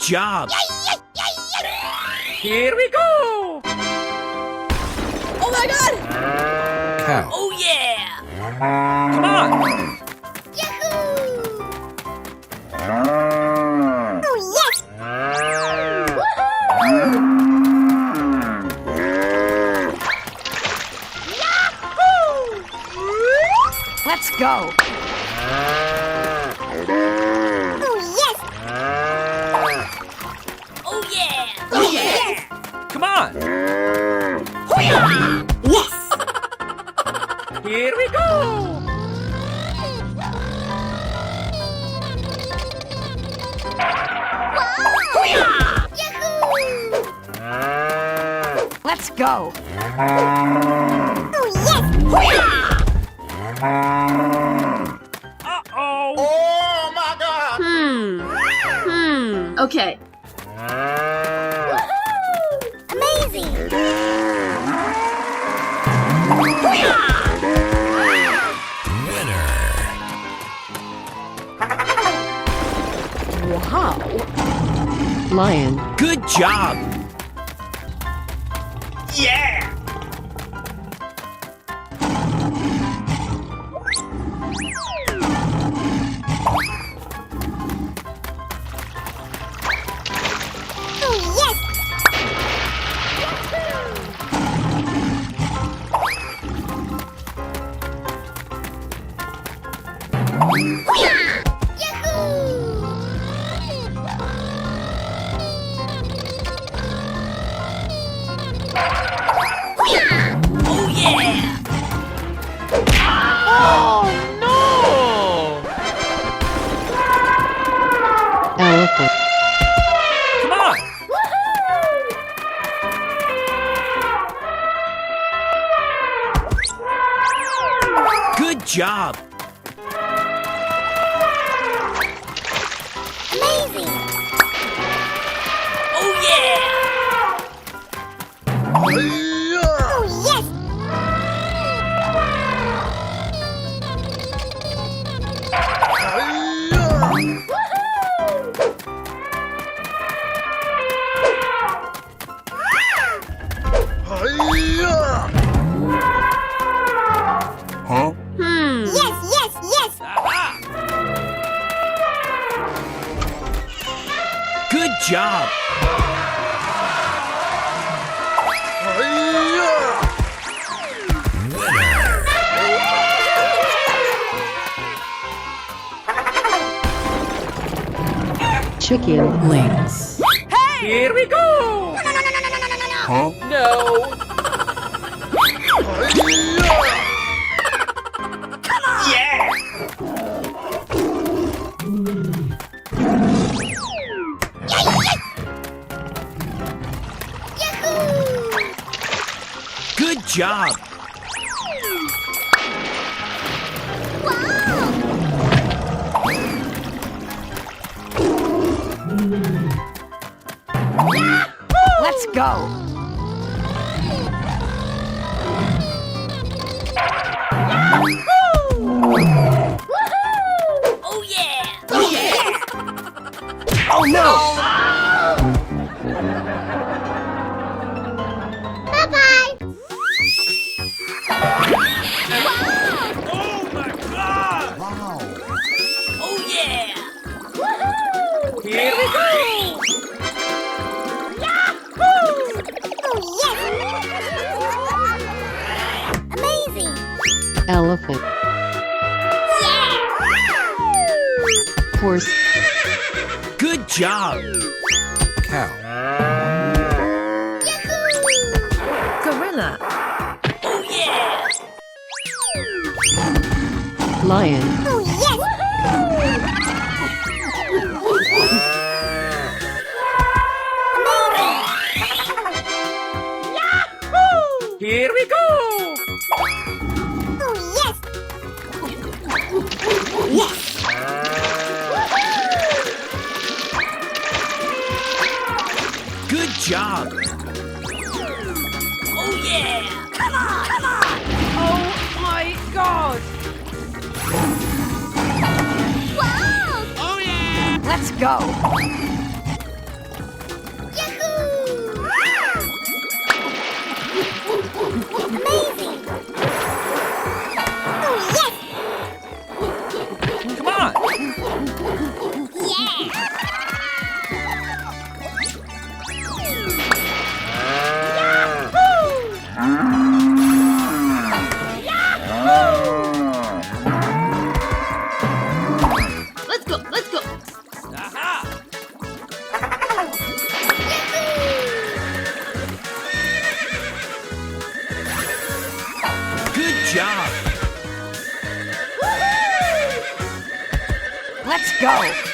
job! Here we go! Oh my god! Cow. Oh yeah! Come on! Yahoo! Oh, yes! Let's go! Oh, yes! Oh yeah! Oh, yes! Come on! Yes! Here we go! Yahoo! Let's go! Oh, yes! Uh-oh! Oh my God! Okay. Amazing! Wow! Lion. Good job! Yeah! Oh, yes! Oh yeah! Oh, no! Elephant. Come on! Good job! Amazing! Oh yeah! Oh, yes! Huh? Yes, yes, yes! Aha! Good job! Chicken. Links. Here we go! Huh? No! Yeah! Good job! Let's go! Oh yeah! Oh, yes! Oh no! Bye-bye! Oh my god! Oh yeah! Here we go! Oh, yes! Amazing! Elephant. Horse. Good job! Cow. Gorilla! Oh yeah! Lion. Oh, yes! Here we go! Oh, yes! Yes! Good job! Oh yeah! Come on! Come on! Oh my god! Wow! Let's go! job. Let's go.